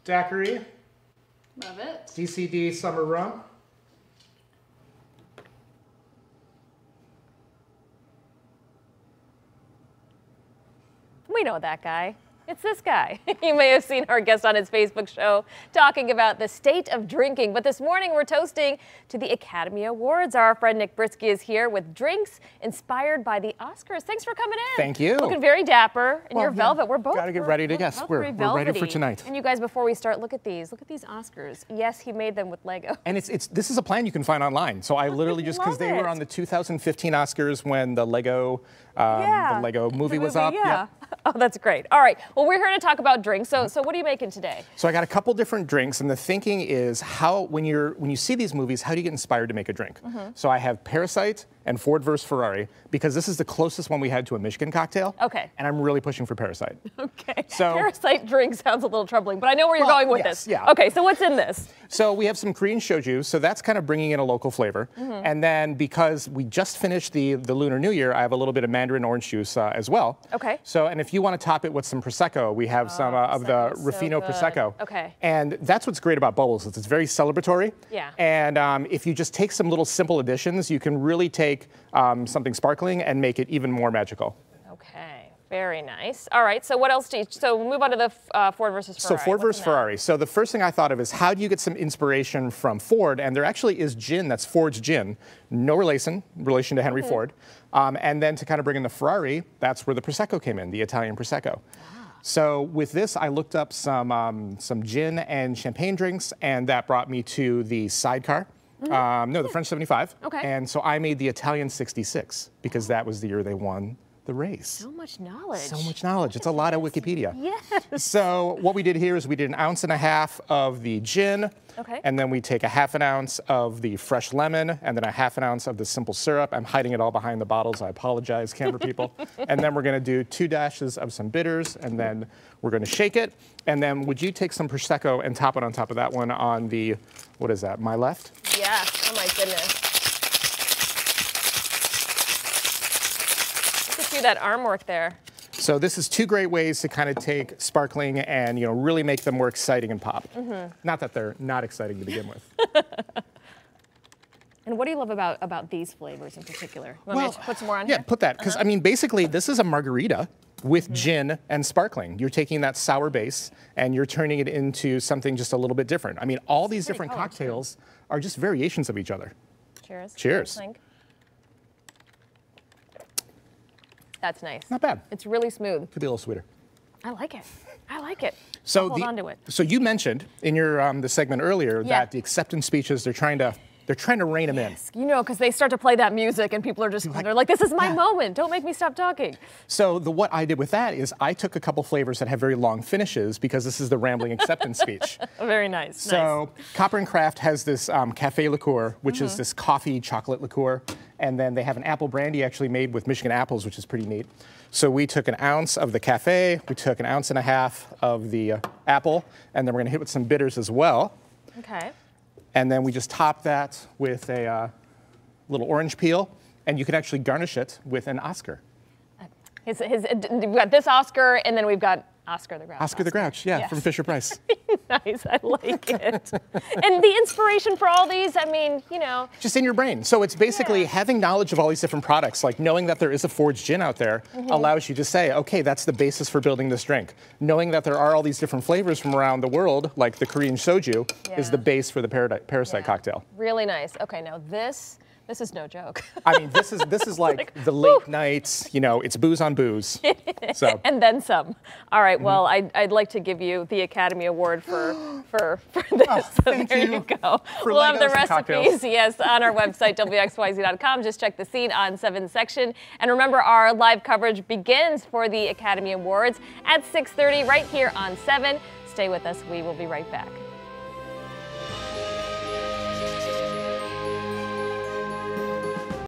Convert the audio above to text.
Daiquiri. Love it. DCD Summer Rum. We know that guy. It's this guy. You may have seen our guest on his Facebook show talking about the state of drinking. But this morning we're toasting to the Academy Awards. Our friend Nick Britsky is here with drinks inspired by the Oscars. Thanks for coming in. Thank you. Looking very dapper in your velvet. We're both. Gotta get ready to guess. We're ready for tonight. And you guys, before we start, look at these. Look at these Oscars. Yes, he made them with Lego. And this is a plan you can find online. So I literally just, because they were on the 2015 Oscars when the Lego movie was up. Yeah. Yep. Oh, that's great. All right. Well, we're here to talk about drinks. So what are you making today? So I got a couple different drinks, and the thinking is how when you see these movies, how do you get inspired to make a drink? So I have Parasite and Ford vs. Ferrari, because this is the closest one we had to a Michigan cocktail. Okay. And I'm really pushing for Parasite. Okay. So Parasite drink sounds a little troubling, but I know where you're going with this. Yeah. Okay, so what's in this? So we have some Korean shoju, so that's kind of bringing in a local flavor. And then because we just finished the Lunar New Year, I have a little bit of mandarin orange juice as well. Okay. So, and if you want to top it with some Prosecco, we have some of the Ruffino Prosecco. Okay. And that's what's great about bubbles, is it's very celebratory. Yeah. And if you just take some little simple additions, you can really take something sparkling and make it even more magical. Okay, very nice. All right, so what else do you, so we'll move on to the Ford versus Ferrari. So Ford versus Ferrari. So the first thing I thought of is how do you get some inspiration from Ford? And there actually is gin, that's Ford's gin, no relation to Henry Ford. And then to kind of bring in the Ferrari, that's where the Prosecco came in, the Italian Prosecco. So with this, I looked up some gin and champagne drinks, and that brought me to the Sidecar. No, the French 75. Okay. And so I made the Italian 66 because that was the year they won the race. So much knowledge. So much knowledge. It's a lot of Wikipedia. Yes. So what we did here is we did 1.5 ounces of the gin. Okay. And then we take 1/2 ounce of the fresh lemon and then 1/2 ounce of the simple syrup. I'm hiding it all behind the bottles. I apologize, camera people. And then we're going to do 2 dashes of some bitters, and then we're going to shake it. And then would you take some Prosecco and top it on top of that one on the, what is that, my left? Yes. Oh my goodness. Look at you, that arm work there. So this is 2 great ways to kind of take sparkling and really make them more exciting and pop. Not that they're not exciting to begin with. And what do you love about these flavors in particular? You want me to put some more on here? here? Put that, because I mean, basically, this is a margarita with gin and sparkling. You're taking that sour base and you're turning it into something just a little bit different. I mean, all these different cocktails are just variations of each other. Cheers. Cheers. That's nice. Not bad. It's really smooth. Could be a little sweeter. I like it. I like it. So hold on to it. So you mentioned in your the segment earlier that the acceptance speeches, they're trying to rein them in. You know, because they start to play that music and people are just, they're like, this is my moment. Don't make me stop talking. So what I did with that is I took a couple flavors that have very long finishes because this is the rambling acceptance speech. Very nice. So Copper and Craft has this cafe liqueur, which is this coffee chocolate liqueur. And then they have an apple brandy actually made with Michigan apples, which is pretty neat. So we took 1 ounce of the cafe, we took 1.5 ounces of the apple, and then we're gonna hit with some bitters as well. Okay. And then we just top that with a little orange peel, and you can actually garnish it with an Oscar. We've got this Oscar, and then we've got Oscar the Grouch. Oscar the Grouch, yeah, from Fisher-Price. Nice, I like it. And the inspiration for all these, I mean, just in your brain. So it's basically having knowledge of all these different products, like knowing that there is a Ford's gin out there allows you to say, okay, that's the basis for building this drink. Knowing that there are all these different flavors from around the world, like the Korean soju, is the base for the Parasite cocktail. Really nice. Okay, now this is no joke. I mean, this is like the late nights, it's booze on booze. So. And then some. All right, well, I'd like to give you the Academy Award for this. Oh, so thank there you go. We'll have the recipes, yes, on our website, WXYZ.com. Just check the scene on 7 section. And remember, our live coverage begins for the Academy Awards at 6:30 right here on 7. Stay with us. We will be right back.